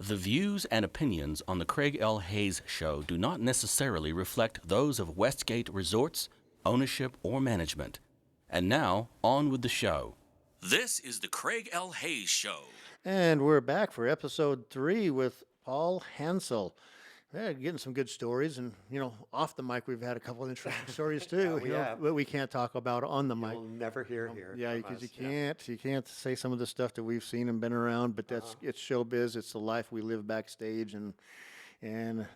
The views and opinions on the Craig L. Hayes Show do not necessarily reflect those of Westgate Resorts, ownership, or management. And now, on with the show. This is the Craig L. Hayes Show. And we're back for episode 3 with Paul Hansell. Yeah, getting some good stories, and off the mic we've had a couple of interesting stories too. We have. That we can't talk about on the mic. You'll never hear here. Yeah, from because us. you can't say some of the stuff that we've seen and been around. But it's showbiz. It's the life we live backstage, and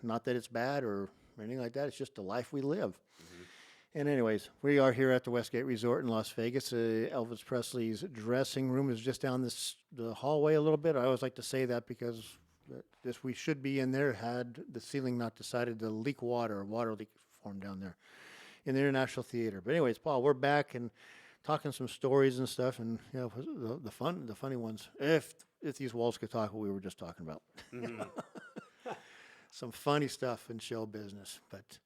not that it's bad or anything like that. It's just the life we live. Mm-hmm. And anyways, we are here at the Westgate Resort in Las Vegas. Elvis Presley's dressing room is just down the hallway a little bit. I always like to say that because we should be in there had the ceiling not decided to leak water leak formed down there in the International Theater. But anyways, Paul, we're back and talking some stories and stuff, and the funny ones. If these walls could talk, what we were just talking about. Mm-hmm. Some funny stuff in show business, but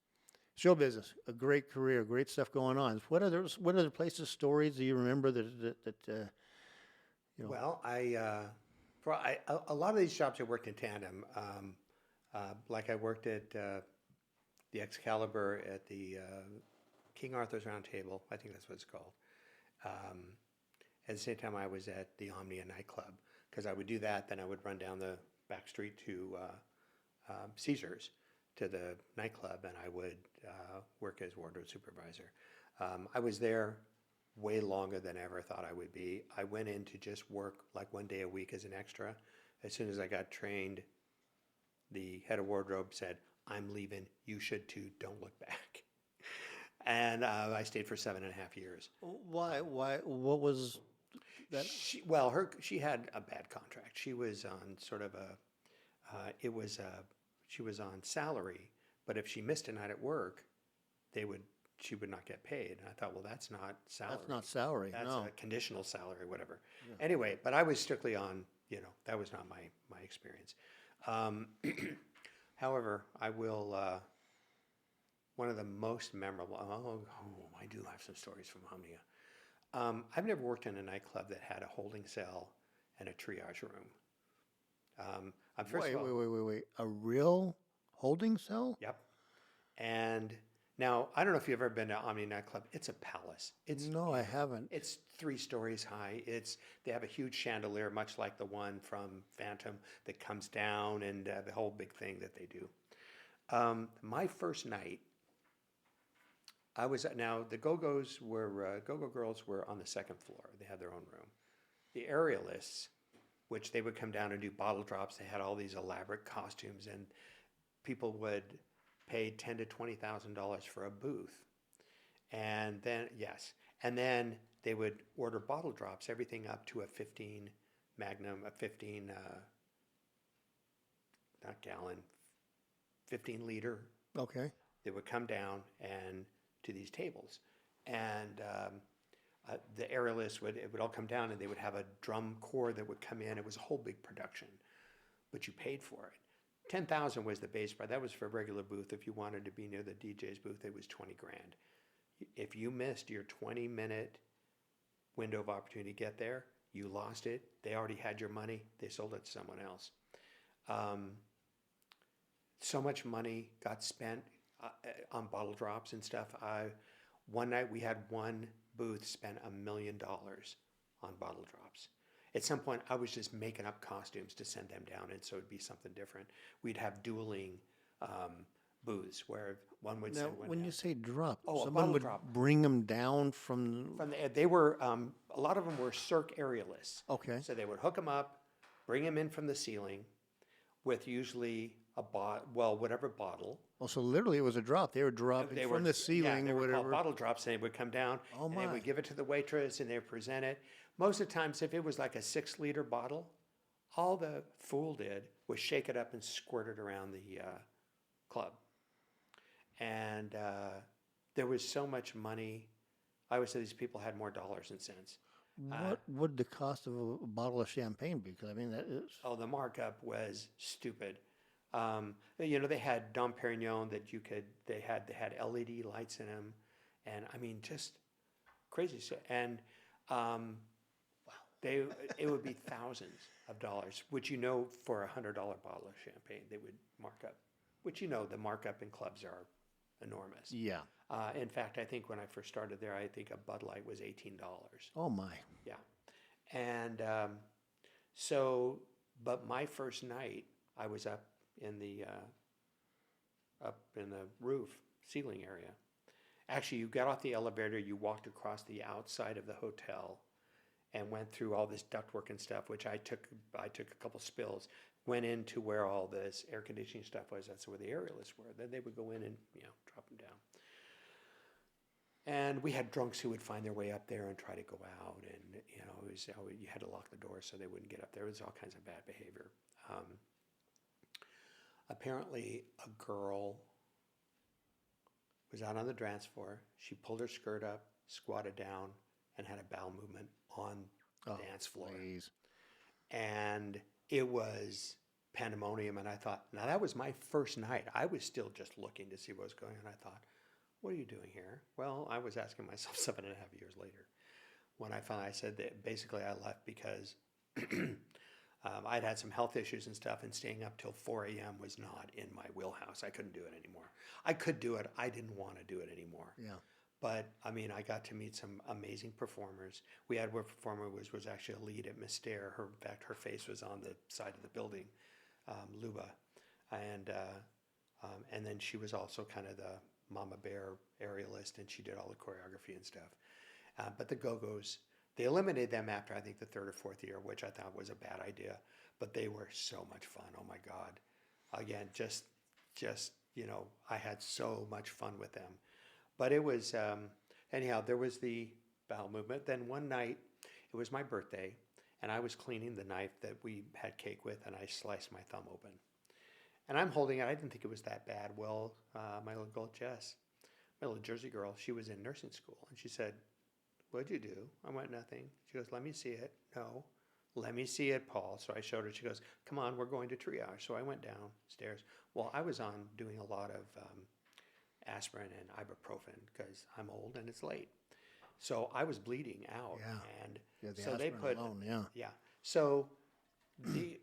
show business, a great career, great stuff going on. What other places, stories do you remember that Well, a lot of these jobs I worked in tandem. Like I worked at the Excalibur at the King Arthur's Round Table. I think that's what it's called. At the same time, I was at the Omnia nightclub because I would do that. Then I would run down the back street to Caesars to the nightclub, and I would work as wardrobe supervisor. I was there way longer than I ever thought I would be. I went in to just work like 1 day a week as an extra. As soon as I got trained, the head of wardrobe said, "I'm leaving. You should too. Don't look back." And I stayed for 7.5 years. Why? What was that? She had a bad contract. She was on sort of she was on salary, but if she missed a night at work, she would not get paid. And I thought, well, that's not salary. That's not salary. That's no. a conditional salary, whatever. Yeah. Anyway, but I was strictly on, that was not my experience. However, I will, one of the most memorable, I do have some stories from Omnia. I've never worked in a nightclub that had a holding cell and a triage room. Wait. A real holding cell? Yep. And now, I don't know if you've ever been to Omni nightclub. It's a palace. No, I haven't. It's 3 stories high. They have a huge chandelier, much like the one from Phantom, that comes down, and the whole big thing that they do. My first night, the Go-Go Girls were on the 2nd floor. They had their own room. The aerialists, which they would come down and do bottle drops, they had all these elaborate costumes, and people would pay $10,000 to $20,000 for a booth. And then they would order bottle drops, everything up to a 15 Magnum, a 15, not gallon, 15 liter. Okay. They would come down and to these tables. And the aerialists it would all come down, and they would have a drum corps that would come in. It was a whole big production, but you paid for it. 10,000 was the base price. That was for a regular booth. If you wanted to be near the DJ's booth, it was 20 grand. If you missed your 20-minute window of opportunity to get there, you lost it. They already had your money. They sold it to someone else. So much money got spent on bottle drops and stuff. One night we had one booth spend $1 million on bottle drops. At some point, I was just making up costumes to send them down, and so it'd be something different. We'd have dueling booths where one would send one when down. you say drop, a someone bottle would drop. bring them down from They were a lot of them were Cirque aerialists. Okay. So they would hook them up, bring them in from the ceiling, with usually whatever bottle. Oh, so literally it was a drop. They were dropping from the ceiling they or were whatever. called bottle drops, and they would come down, and they would give it to the waitress, and they would present it. Most of the times, if it was like a 6-liter bottle, all the fool did was shake it up and squirt it around the club. And there was so much money. I always say these people had more dollars than cents. What would the cost of a bottle of champagne be? Because I mean, that is. Oh, the markup was stupid. They had Dom Perignon that they had LED lights in them, and I mean, just crazy stuff. And it would be thousands. of dollars, which for a $100 bottle of champagne, they would mark up, which the markup in clubs are enormous. Yeah. In fact, I think when I first started there, I think a Bud Light was $18. Oh my. Yeah. And but my first night, I was up in the roof ceiling area. Actually, you got off the elevator, you walked across the outside of the hotel and went through all this ductwork and stuff, which I took a couple spills, went into where all this air conditioning stuff was. That's where the aerialists were. Then they would go in and, drop them down. And we had drunks who would find their way up there and try to go out. And, it was, you had to lock the door so they wouldn't get up there. It was all kinds of bad behavior. Apparently, a girl was out on the dance floor. She pulled her skirt up, squatted down, and had a bowel movement on the dance floor. Please. And it was pandemonium. And I thought, now that was my first night. I was still just looking to see what was going on. I thought, what are you doing here? Well, I was asking myself 7.5 years later when I said that basically I left because I'd had some health issues and stuff, and staying up till 4 a.m. was not in my wheelhouse. I couldn't do it anymore. I could do it. I didn't want to do it anymore. Yeah. But I got to meet some amazing performers. We had one performer was actually a lead at Mystere. In fact, her face was on the side of the building, Luba, and then she was also kind of the Mama Bear aerialist, and she did all the choreography and stuff. But the Go-Go's, they eliminated them after I think the third or fourth year, which I thought was a bad idea. But they were so much fun. Oh my God! Again, just I had so much fun with them. But it was anyhow. There was the bowel movement. Then one night, it was my birthday, and I was cleaning the knife that we had cake with, and I sliced my thumb open. And I'm holding it. I didn't think it was that bad. Well, my little girl Jess, my little Jersey girl, she was in nursing school, and she said, "What'd you do?" I went, "Nothing." She goes, "Let me see it." "No." "Let me see it, Paul." So I showed her. She goes, "Come on, we're going to triage." So I went downstairs. Well, I was doing a lot of aspirin and ibuprofen because I'm old and it's late. So I was bleeding out. Yeah. And The so they aspirin put, alone, yeah. yeah. So the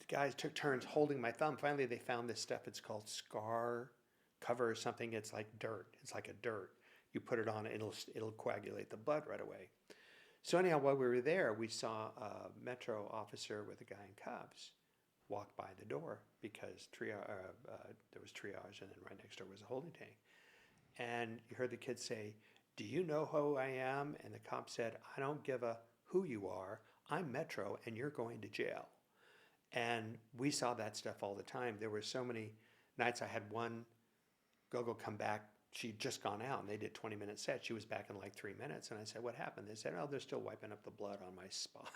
guys took turns holding my thumb. Finally, they found this stuff. It's called scar cover or something. It's like dirt. It's like a dirt. You put it on, it'll coagulate the blood right away. So anyhow, while we were there, we saw a Metro officer with a guy in cuffs walk by the door because there was triage, and then right next door was a holding tank. And you heard the kid say, "Do you know who I am?" And the cop said, "I don't give a who you are. I'm Metro, and you're going to jail." And we saw that stuff all the time. There were so many nights. I had one go-go come back. She'd just gone out, and they did 20-minute sets. She was back in like 3 minutes. And I said, "What happened?" They said, "Oh, they're still wiping up the blood on my spot."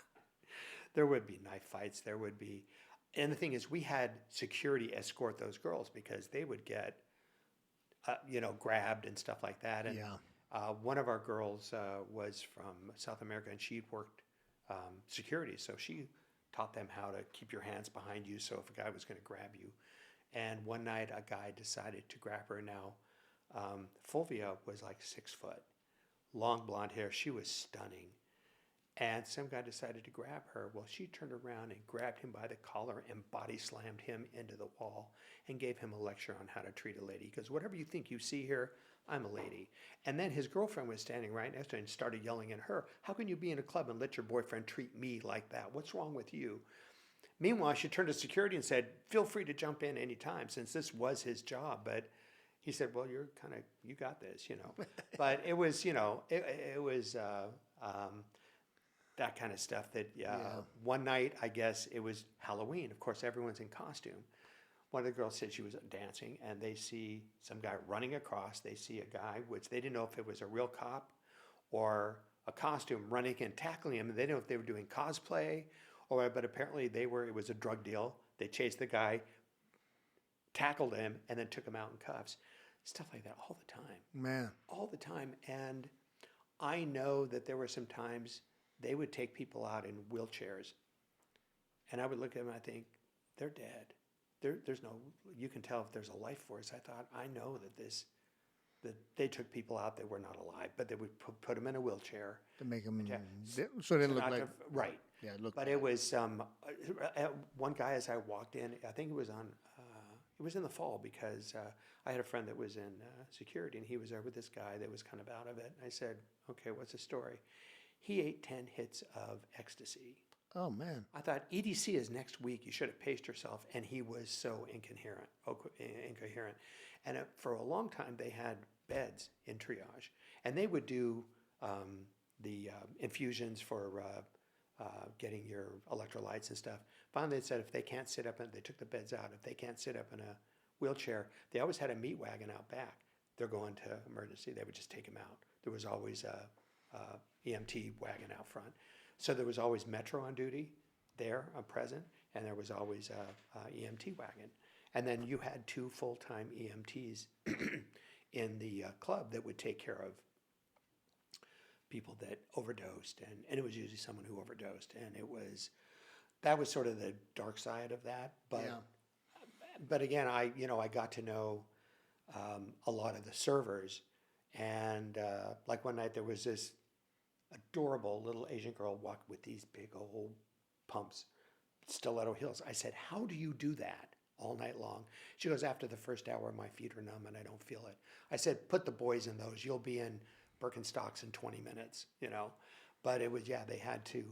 There would be knife fights. There would be... And the thing is, we had security escort those girls because they would get, grabbed and stuff like that. And one of our girls was from South America, and she'd worked security. So she taught them how to keep your hands behind you so if a guy was going to grab you. And one night, a guy decided to grab her. Now, Fulvia was like 6 foot, long blonde hair. She was stunning. And some guy decided to grab her. Well, she turned around and grabbed him by the collar and body slammed him into the wall and gave him a lecture on how to treat a lady. Because whatever you think you see here, I'm a lady. And then his girlfriend was standing right next to him and started yelling at her, "How can you be in a club and let your boyfriend treat me like that? What's wrong with you?" Meanwhile, she turned to security and said, "Feel free to jump in anytime," since this was his job. But he said, "Well, you got this, But it was, it was that kind of stuff that, one night, I guess it was Halloween. Of course, everyone's in costume. One of the girls said she was dancing, and they see some guy running across. They see a guy, which they didn't know if it was a real cop or a costume, running and tackling him. And they didn't know if they were doing cosplay but apparently it was a drug deal. They chased the guy, tackled him, and then took him out in cuffs. Stuff like that all the time. Man. All the time. And I know that there were some times they would take people out in wheelchairs. And I would look at them and I think, they're dead. There's no, you can tell if there's a life force. I thought, I know that they took people out that were not alive, but they would put them in a wheelchair. To make them, so they look like... Right. Yeah, it looked But bad. it was one guy as I walked in. I think it was on. It was in the fall because I had a friend that was in security, and he was there with this guy that was kind of out of it. And I said, "Okay, what's the story?" He ate 10 hits of ecstasy. Oh man. I thought EDC is next week. You should have paced yourself. And he was so incoherent. And for a long time, they had beds in triage, and they would do the infusions for getting your electrolytes and stuff. Finally, they said if they can't sit up, and they took the beds out. If they can't sit up in a wheelchair, they always had a meat wagon out back. They're going to emergency. They would just take them out. There was always a EMT wagon out front. So there was always Metro on duty there, present, and there was always a EMT wagon. And then you had 2 full-time EMTs in the club that would take care of people that overdosed, and it was usually someone who overdosed, and that was sort of the dark side of that. But Yeah. but again, I got to know a lot of the servers, and like one night there was this adorable little Asian girl walked with these big old pumps, stiletto heels. I said, "How do you do that all night long?" She goes, "After the first hour, my feet are numb and I don't feel it." I said, "Put the boys in those. You'll be in Birkenstocks in 20 minutes, you know." But it was, yeah, they had to,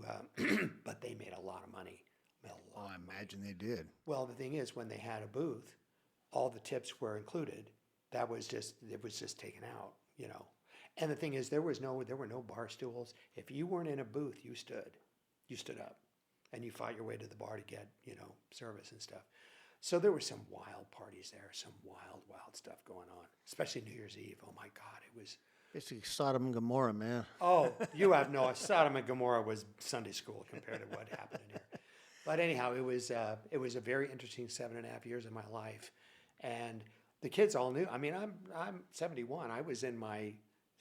but they made a lot of money. Made a Oh, lot I of money. imagine they did. Well, the thing is, when they had a booth, all the tips were included. It was just taken out, you know. And the thing is, there were no bar stools. If you weren't in a booth, you stood up, and you fought your way to the bar to get, you know, service and stuff. So there were some wild parties there, some wild stuff going on, especially New Year's Eve. Oh my God, it was. Basically Sodom and Gomorrah, man. Oh, you have no. Sodom and Gomorrah was Sunday school compared to what happened in here. But anyhow, it was a very interesting 7.5 years of my life, and the kids all knew. I mean, I'm 71. I was in my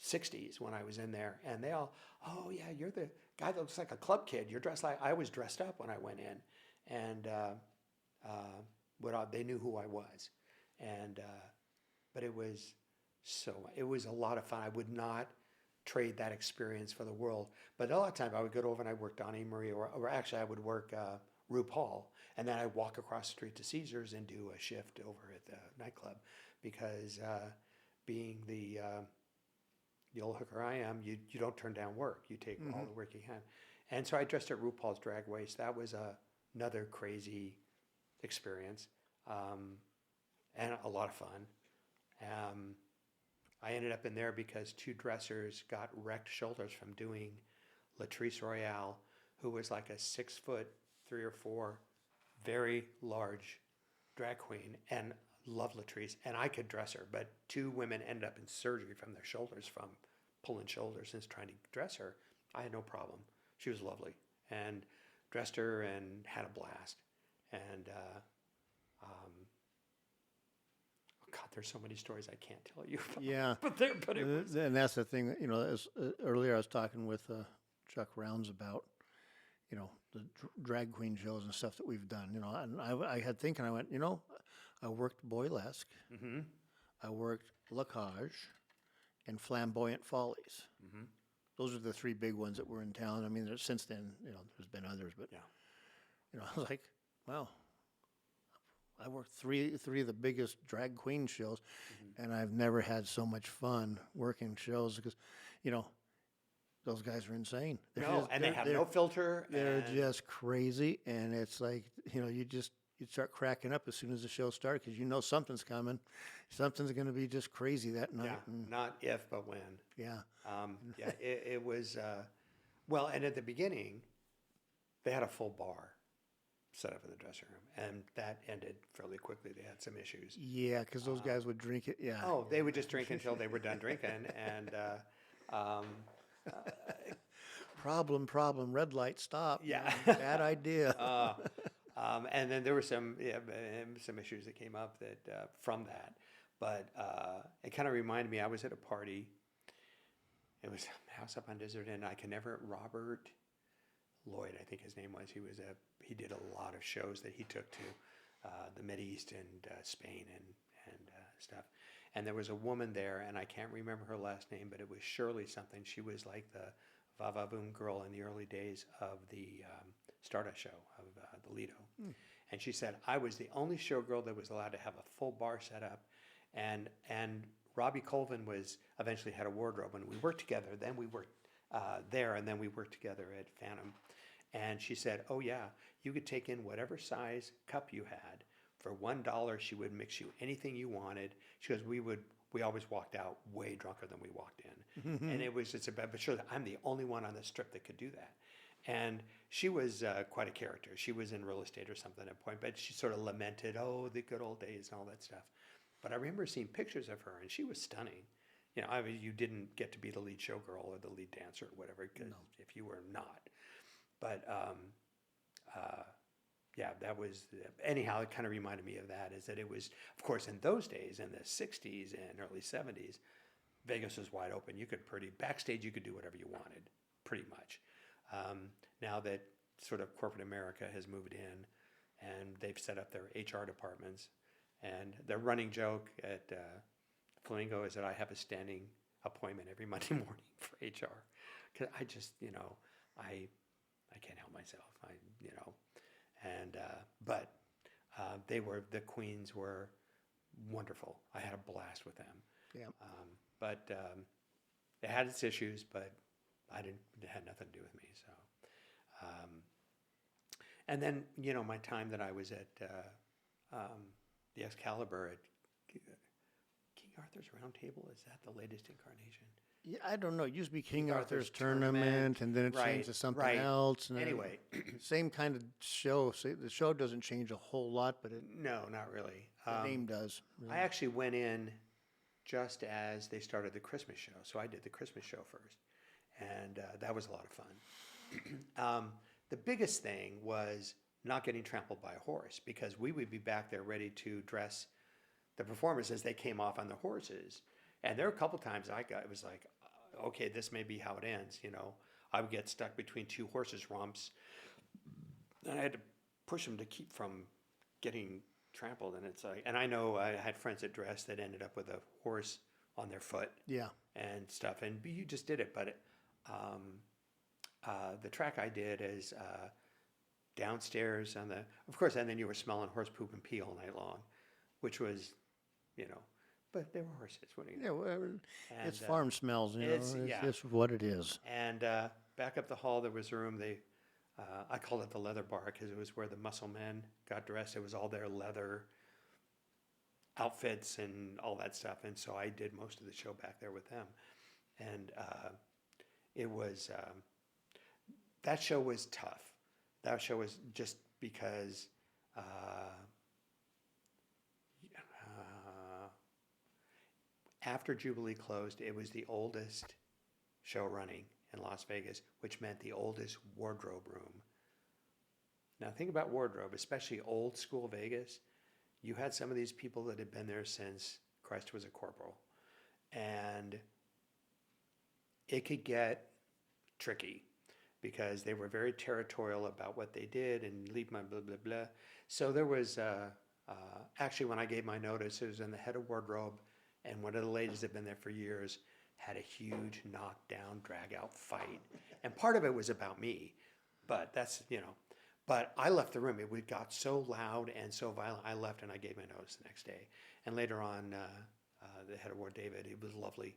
60s when I was in there, and they all, "Oh yeah, you're the guy that looks like a club kid. You're dressed like." I was dressed up when I went in, and they knew who I was, and but it was a lot of fun. I would not trade that experience for the world. But a lot of times I would go over and I worked Donnie Marie, or actually I would work RuPaul, and then I'd walk across the street to Caesars and do a shift over at the nightclub, because being the old hooker I am, you don't turn down work. You take all the work you can. And so I dressed at RuPaul's Drag Race. That was another crazy experience, and a lot of fun. I ended up in there because 2 dressers got wrecked shoulders from doing Latrice Royale, who was like a 6'3" or 4", very large drag queen, and loved Latrice, and I could dress her. But 2 women ended up in surgery from their shoulders, from pulling shoulders and trying to dress her. I had no problem. She was lovely, and dressed her and had a blast. And God, there's so many stories I can't tell you about. Yeah. but it was. And that's the thing, you know, as, earlier I was talking with Chuck Rounds about, you know, the drag queen shows and stuff that we've done, you know, and I had thinking, I went, you know, I worked Boylesque, I worked La Cage, and Flamboyant Follies. Those are the 3 big ones that were in town. I mean, since then, you know, there's been others, but, Yeah. you know, I was like, wow. I worked three of the biggest drag queen shows, and I've never had so much fun working shows because, you know, those guys are insane. And they have no filter. They're and just crazy, and it's like, you know, you start cracking up as soon as the show starts because you know something's coming, something's going to be just crazy that night. yeah, And not if, but when. yeah, It was, well, and at the beginning, they had a full bar set up in the dressing room, and that ended fairly quickly. They had some issues. yeah, because those guys would drink it. Yeah. Oh, they would just drink until they were done drinking, and Problem. Red light, stop. Yeah. Bad idea. and then there were some issues that came up that from that, but it kind of reminded me. I was at a party. It was a house up on Desert Inn. I can never. Robert Lloyd, I think his name was. He did a lot of shows that he took to the Mideast and Spain and stuff. And there was a woman there, and I can't remember her last name, but it was Shirley something. She was like the Va-Va-Voom girl in the early days of the Stardust show of the Lido. And she said, I was the only showgirl that was allowed to have a full bar set up. And Robbie Colvin eventually had a wardrobe, and we worked together. Then we worked there, and then we worked together at Phantom. And she said, oh yeah, you could take in whatever size cup you had. For $1, she would mix you anything you wanted. She goes, we always walked out way drunker than we walked in. And it's a bad, but sure, I'm the only one on the strip that could do that. And she was quite a character. She was in real estate or something at a point, but she sort of lamented, oh, the good old days and all that stuff. But I remember seeing pictures of her, and she was stunning. You know, I mean, you didn't get to be the lead showgirl or the lead dancer or whatever, because if you were not. But yeah, that was, anyhow, it kind of reminded me of that, is that it was, of course, in those days, in the 60s and early 70s, Vegas was wide open. You could backstage, you could do whatever you wanted, pretty much. Now that sort of corporate America has moved in, and they've set up their HR departments, and their running joke at Flamingo is that I have a standing appointment every Monday morning for HR, because I just, you know, I can't help myself, but the queens were wonderful. I had a blast with them. Yeah. But it had its issues, but it had nothing to do with me. So, and then, you know, my time that I was at the Excalibur at King Arthur's Round Table, is that the latest incarnation? Yeah, I don't know. It used to be King Arthur's Tournament, and then it changed to something else. And anyway, same kind of show. See, the show doesn't change a whole lot, but no, not really. The name does. Really. I actually went in just as they started the Christmas show, so I did the Christmas show first, and that was a lot of fun. The biggest thing was not getting trampled by a horse, because we would be back there ready to dress the performers as they came off on the horses. And there were a couple times it was like, okay, this may be how it ends. You know, I would get stuck between two horses' rumps, and I had to push them to keep from getting trampled. And it's like, and I know I had friends that dressed that ended up with a horse on their foot, and stuff. And you just did it. But the track I did is downstairs of course, and then you were smelling horse poop and pee all night long, which was, you know. But they were horses. What do you know? Yeah, well, it's farm smells, you know. It's just what it is. And back up the hall, there was a room. I called it the leather bar, because it was where the muscle men got dressed. It was all their leather outfits and all that stuff. And so I did most of the show back there with them. And it was, that show was tough. That show was just because after Jubilee closed, it was the oldest show running in Las Vegas, which meant the oldest wardrobe room. Now think about wardrobe, especially old school Vegas. You had some of these people that had been there since Christ was a corporal. And it could get tricky, because they were very territorial about what they did and leave my blah, blah, blah. So there was, actually when I gave my notice, it was in the head of wardrobe, and one of the ladies that had been there for years had a huge knockdown, drag-out fight. And part of it was about me, but that's, you know. But I left the room. It got so loud and so violent. I left, and I gave my notice the next day. And later on, the head of ward, David, he was lovely.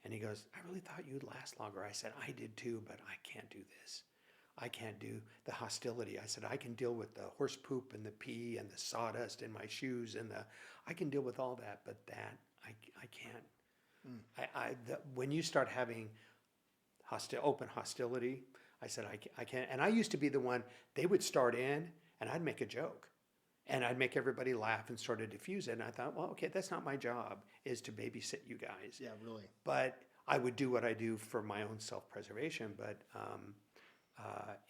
And he goes, I really thought you'd last longer. I said, I did too, but I can't do this. I can't do the hostility. I said, I can deal with the horse poop and the pee and the sawdust in my shoes, and I can deal with all that, but that, I can't. When you start having open hostility, I said, I can't. And I used to be the one, they would start in, and I'd make a joke. And I'd make everybody laugh and sort of diffuse it. And I thought, well, okay, that's not my job, is to babysit you guys. Yeah, really. But I would do what I do for my own self-preservation. But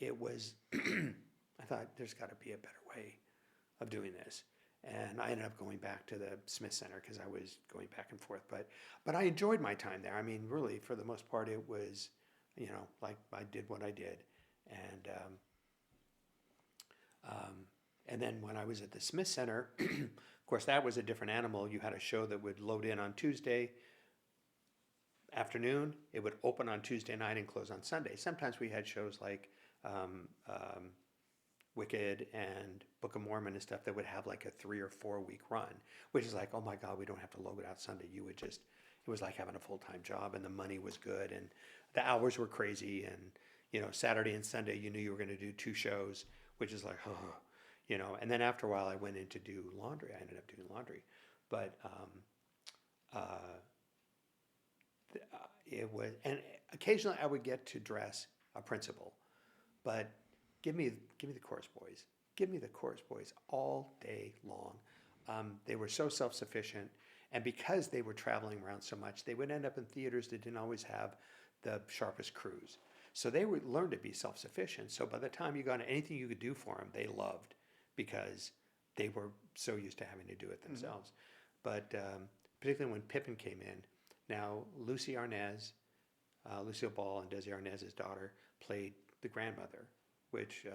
it was, I thought, there's got to be a better way of doing this. And I ended up going back to the Smith Center, because I was going back and forth. But I enjoyed my time there. I mean, really, for the most part, it was, you know, like I did what I did. And then when I was at the Smith Center, of course, that was a different animal. You had a show that would load in on Tuesday afternoon. It would open on Tuesday night and close on Sunday. Sometimes we had shows like Wicked and Book of Mormon and stuff that would have like a 3 or 4 week run, which is like, oh my God, we don't have to load it out Sunday. You would just, it was like having a full-time job, and the money was good and the hours were crazy. And, you know, Saturday and Sunday, you knew you were going to do 2 shows, which is like, oh, you know. And then after a while, I went in to do laundry. I ended up doing laundry. But it was, and occasionally I would get to dress a principal, but give me the chorus boys. Give me the chorus boys all day long. They were so self-sufficient, and because they were traveling around so much, they would end up in theaters that didn't always have the sharpest crews. So they would learn to be self-sufficient. So by the time you got anything you could do for them, they loved, because they were so used to having to do it themselves. But particularly when Pippin came in, now Lucy Arnaz, Lucille Ball and Desi Arnaz's daughter, played the grandmother, which,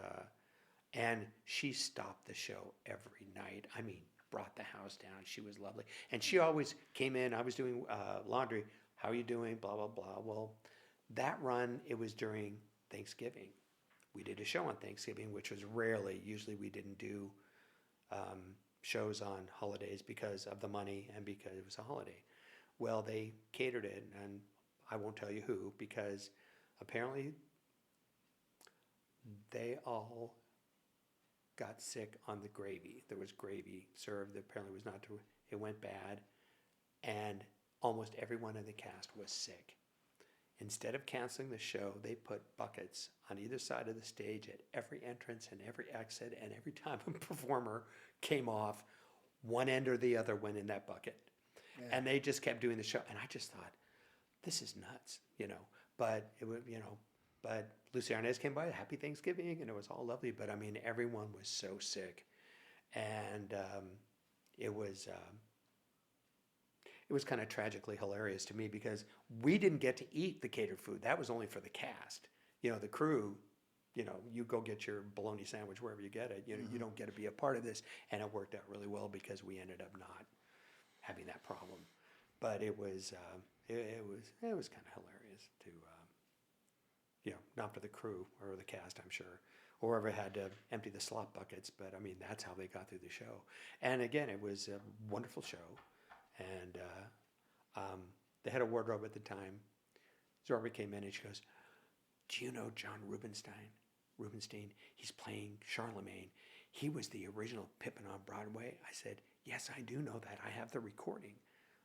and she stopped the show every night. I mean, brought the house down. She was lovely. And she always came in. I was doing laundry. How are you doing? Blah, blah, blah. Well, that run, it was during Thanksgiving. We did a show on Thanksgiving, which was rarely. Usually we didn't do shows on holidays because of the money and because it was a holiday. Well, they catered it, and I won't tell you who, because apparently they all got sick on the gravy. There was gravy served that apparently was not, it went bad, and almost everyone in the cast was sick. Instead of canceling the show, they put buckets on either side of the stage at every entrance and every exit, and every time a performer came off, one end or the other went in that bucket. Yeah. And they just kept doing the show, and I just thought, this is nuts, you know. But it would, you know, but Lucy Arnaz came by, happy Thanksgiving, and it was all lovely. But I mean, everyone was so sick, and it was kind of tragically hilarious to me, because we didn't get to eat the catered food. That was only for the cast. You know, the crew, you know, you go get your bologna sandwich wherever you get it. You know, you don't get to be a part of this, and it worked out really well because we ended up not having that problem. But it was it was kind of hilarious to you know, not for the crew or the cast, I'm sure, or ever had to empty the slop buckets. But I mean, that's how they got through the show. And again, it was a wonderful show. And the head of wardrobe at the time, Zorba, came in and she goes, "Do you know John Rubenstein? He's playing Charlemagne. He was the original Pippin on Broadway." I said, "Yes, I do know that. I have the recording."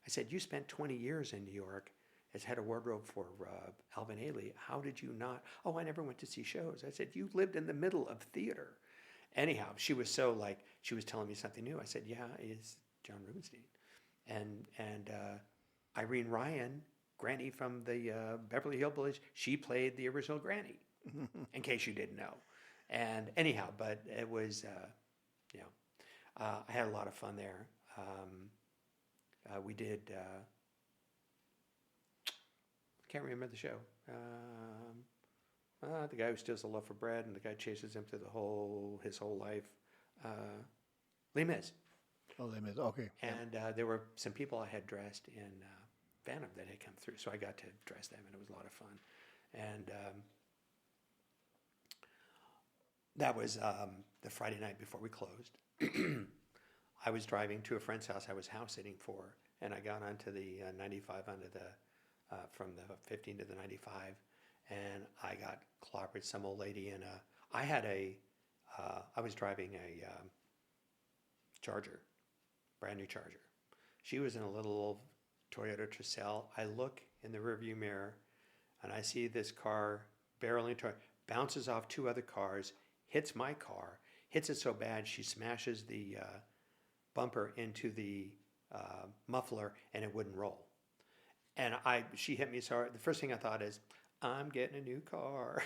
I said, "You spent 20 years in New York as head of wardrobe for Alvin Ailey. How did you not?" "Oh, I never went to see shows." I said, "You lived in the middle of theater." Anyhow, she was so like, she was telling me something new. I said, "Yeah, it's John Rubenstein." And Irene Ryan, Granny from the Beverly Hillbillies, she played the original Granny, in case you didn't know. And anyhow, but it was, you know, I had a lot of fun there. We did, can't remember the show. The guy who steals a loaf of bread and the guy chases him through his whole life. Les Mis. Oh, Les Mis. Okay. And there were some people I had dressed in Phantom that had come through, so I got to dress them, and it was a lot of fun. And that was the Friday night before we closed. I was driving to a friend's house I was house sitting for, and I got onto the 95 onto the from the 15 to the 95, and I got clobbered. Some old lady in a. I was driving a Charger, brand new Charger. She was in a little old Toyota Tercel. I look in the rearview mirror, and I see this car barreling toward, bounces off 2 other cars, hits my car, hits it so bad she smashes the bumper into the muffler, and it wouldn't roll. And she hit me so hard. The first thing I thought is, I'm getting a new car.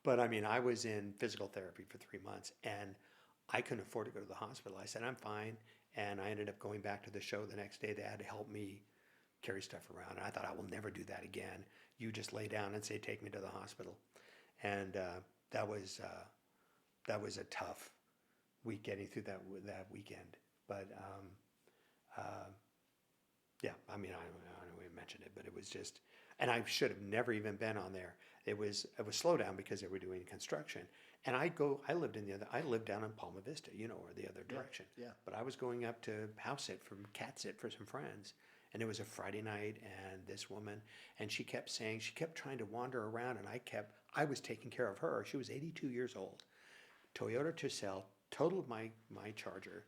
But I mean, I was in physical therapy for 3 months, and I couldn't afford to go to the hospital. I said, I'm fine. And I ended up going back to the show the next day. They had to help me carry stuff around. And I thought, I will never do that again. You just lay down and say, take me to the hospital. And that was a tough week getting through that weekend. But yeah, I mean, I don't know if we mentioned it, but it was just, and I should have never even been on there. It was slow down because they were doing construction. And I lived down in Palma Vista, or the other direction. yeah. But I was going up to house sit cat sit for some friends. And it was a Friday night, and this woman, and she kept trying to wander around, and I was taking care of her. She was 82 years old. Toyota Tercel totaled my Charger.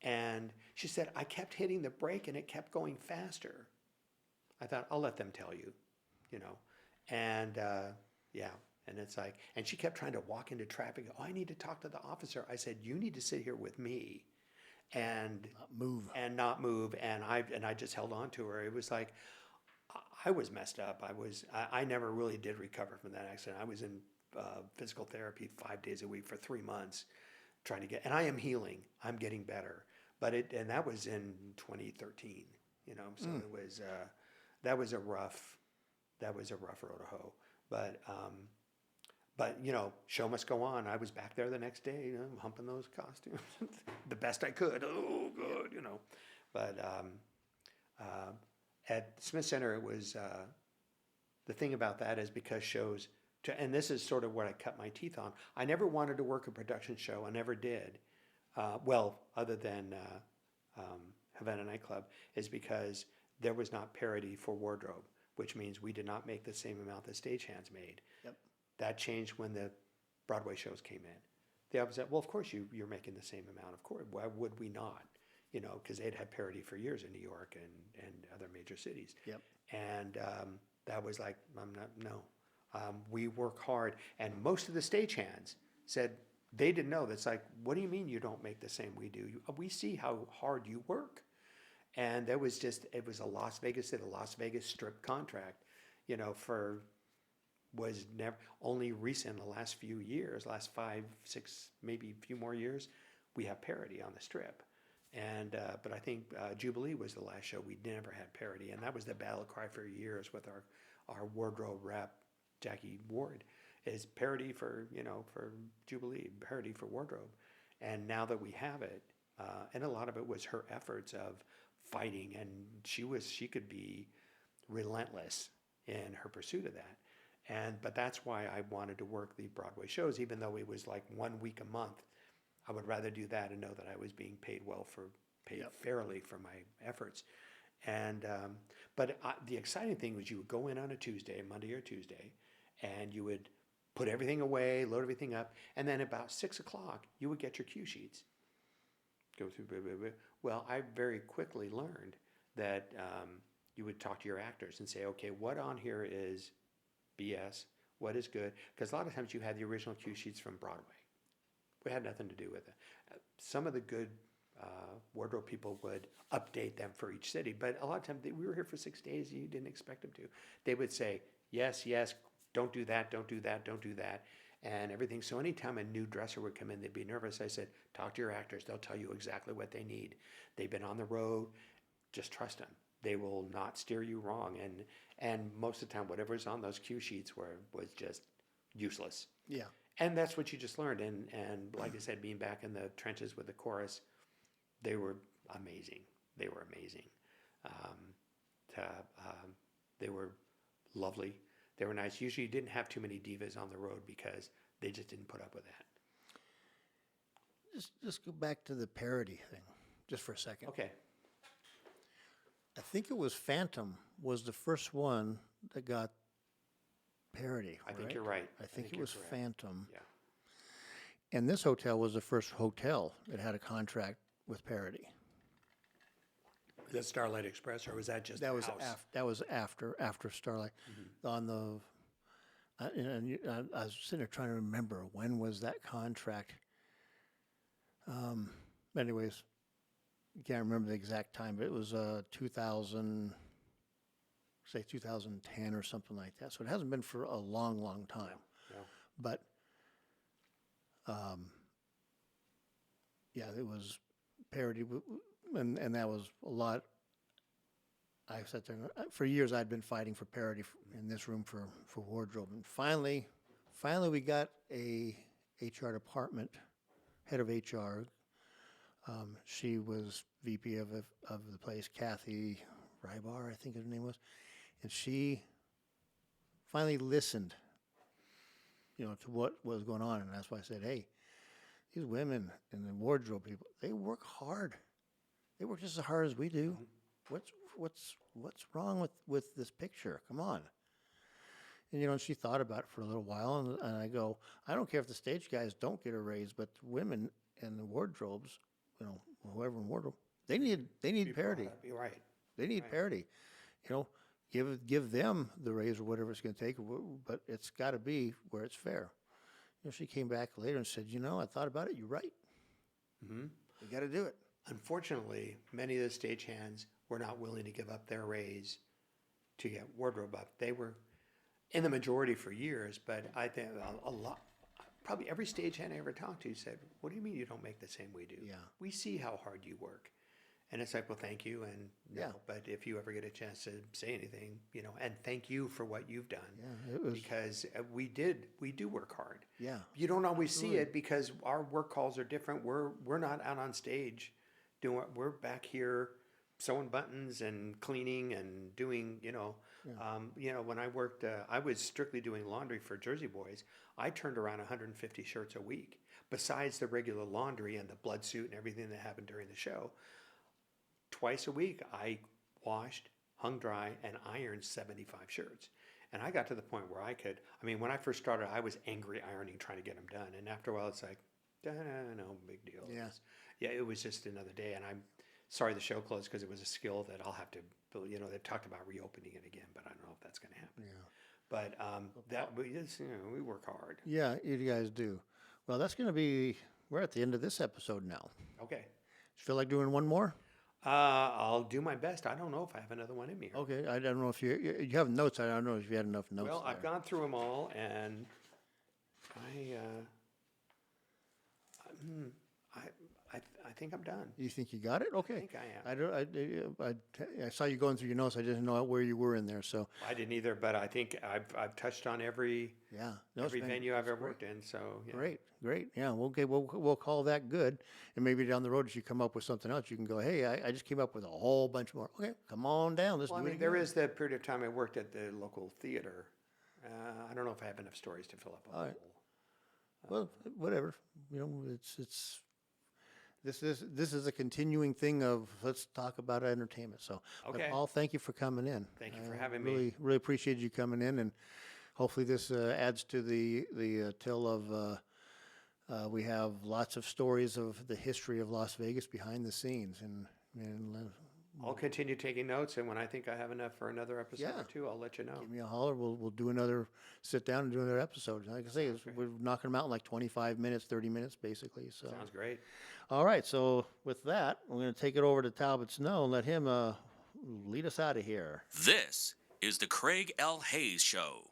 And she said, I kept hitting the brake, and it kept going faster. I thought, I'll let them tell you, And, yeah. And it's like, and she kept trying to walk into traffic. Oh, I need to talk to the officer. I said, you need to sit here with me and not move. And I just held on to her. It was like, I was messed up. I never really did recover from that accident. I was in physical therapy 5 days a week for 3 months trying to and I am healing. I'm getting better. And that was in 2013, so it was, that was a rough road to hoe. But show must go on. I was back there the next day, humping those costumes the best I could. Oh, good, But at Smith Center, it was the thing about that is because shows, and this is sort of what I cut my teeth on. I never wanted to work a production show. I never did. Other than Havana Nightclub, is because there was not parity for wardrobe, which means we did not make the same amount that stagehands made. Yep. That changed when the Broadway shows came in. The opposite, well, of course you're making the same amount. Of course, why would we not? Because they'd had parity for years in New York and other major cities. Yep. And that was like, no. We work hard. And most of the stagehands said they didn't know. That's like, what do you mean you don't make the same we do? We see how hard you work. And it was a Las Vegas Strip contract, was never, only recent in the last few years, last 5, 6, maybe a few more years, we have parity on the Strip. And but I think Jubilee was the last show we never had parity, and that was the battle cry for years with our wardrobe rep, Jackie Ward, is parity for Jubilee, parity for wardrobe. And now that we have it, and a lot of it was her efforts of fighting, and she could be relentless in her pursuit of that. But that's why I wanted to work the Broadway shows, even though it was like 1 week a month. I would rather do that and know that I was being paid fairly for my efforts. And but the exciting thing was you would go in on a Tuesday, Monday or Tuesday, and you would put everything away, load everything up, and then about 6 o'clock you would get your cue sheets. Go through. Blah, blah, blah. Well, I very quickly learned that you would talk to your actors and say, okay, what on here is BS? What is good? Because a lot of times you had the original cue sheets from Broadway. We had nothing to do with it. Some of the good wardrobe people would update them for each city, but a lot of times we were here for 6 days and you didn't expect them to. They would say, yes, don't do that, don't do that, don't do that, and everything. So anytime a new dresser would come in, they'd be nervous. I said, talk to your actors. They'll tell you exactly what they need. They've been on the road. Just trust them. They will not steer you wrong. And most of the time, whatever's on those cue sheets was just useless. Yeah. And that's what you just learned. And like I said, being back in the trenches with the chorus, they were amazing. They were amazing. They were lovely. They were nice. Usually you didn't have too many divas on the road because they just didn't put up with that. Just go back to the parody thing, just for a second. Okay. I think it was Phantom was the first one that got parody. I think you're right. I think it was correct. Phantom. Yeah. And this hotel was the first hotel that had a contract with parody. Was that Starlight Express, or was that just That the was house? that was after Starlight. On the I was sitting there trying to remember when was that contract. Anyways, can't remember the exact time, but it was 2000, say 2010 or something like that. So it hasn't been for a long time. No. But yeah, it was parody, and that was a lot. I sat there for years. I'd been fighting for parody in this room for wardrobe, and finally we got a HR department head of HR. She was VP of the place, Kathy Rybar, I think her name was, and she finally listened. to what was going on. And that's why I said, hey, these women and the wardrobe people, they work hard. They work just as hard as we do. What's wrong with this picture? Come on. And, and she thought about it for a little while, and I go, I don't care if the stage guys don't get a raise, but the women and the wardrobes, whoever in wardrobe, they need parity. You're right. They need parity. Give them the raise or whatever it's going to take, but it's got to be where it's fair. She came back later and said, I thought about it. You're right. Mm-hmm. We got to do it. Unfortunately, many of the stagehands were not willing to give up their raise to get wardrobe up. They were in the majority for years, but I think a lot, probably every stagehand I ever talked to said, what do you mean you don't make the same we do? Yeah. We see how hard you work. And it's like, well, thank you. And but if you ever get a chance to say anything, and thank you for what you've done. Yeah, it was, because we do work hard. Yeah. You don't always see it because our work calls are different. We're not out on stage we're back here sewing buttons and cleaning and doing, when I worked, I was strictly doing laundry for Jersey Boys. I turned around 150 shirts a week, besides the regular laundry and the blood suit and everything that happened during the show. Twice a week, I washed, hung dry, and ironed 75 shirts. And I got to the point where when I first started, I was angry ironing, trying to get them done. And after a while, it's like, no big deal. Yeah. It was just another day. And I'm sorry the show closed because it was a skill that I'll have to, they've talked about reopening it again, but I don't know if that's going to happen. Yeah. But we work hard. Yeah, you guys do. Well, we're at the end of this episode now. Okay. Feel like doing one more? I'll do my best. I don't know if I have another one in me. Okay, I don't know if you have notes. I don't know if you had enough notes. Well, I've gone through them all, and I think I'm done. You think you got it? Okay. I think I am. I saw you going through your notes. I didn't know where you were in there. So I didn't either, but I think I've touched on every venue I've ever worked in. So yeah. Great. Yeah. Okay. We'll call that good. And maybe down the road, if you come up with something else, you can go, hey, I just came up with a whole bunch more. Okay, come on down. Let's do it again. There is that period of time I worked at the local theater. I don't know if I have enough stories to fill up a whole. Well, whatever. It's. This is a continuing thing of let's talk about entertainment. So, okay. Paul, thank you for coming in. Thank you for having me. Really appreciate you coming in, and hopefully this adds to the tale of. We have lots of stories of the history of Las Vegas behind the scenes, and I'll continue taking notes, and when I think I have enough for another episode or two, I'll let you know. Give me a holler. We'll do another sit down and do another episode. Like I say, we're knocking them out in like 25 minutes, 30 minutes, basically. So sounds great. All right. So with that, we're going to take it over to Talbot Snow and let him lead us out of here. This is the Craig L. Hayes Show.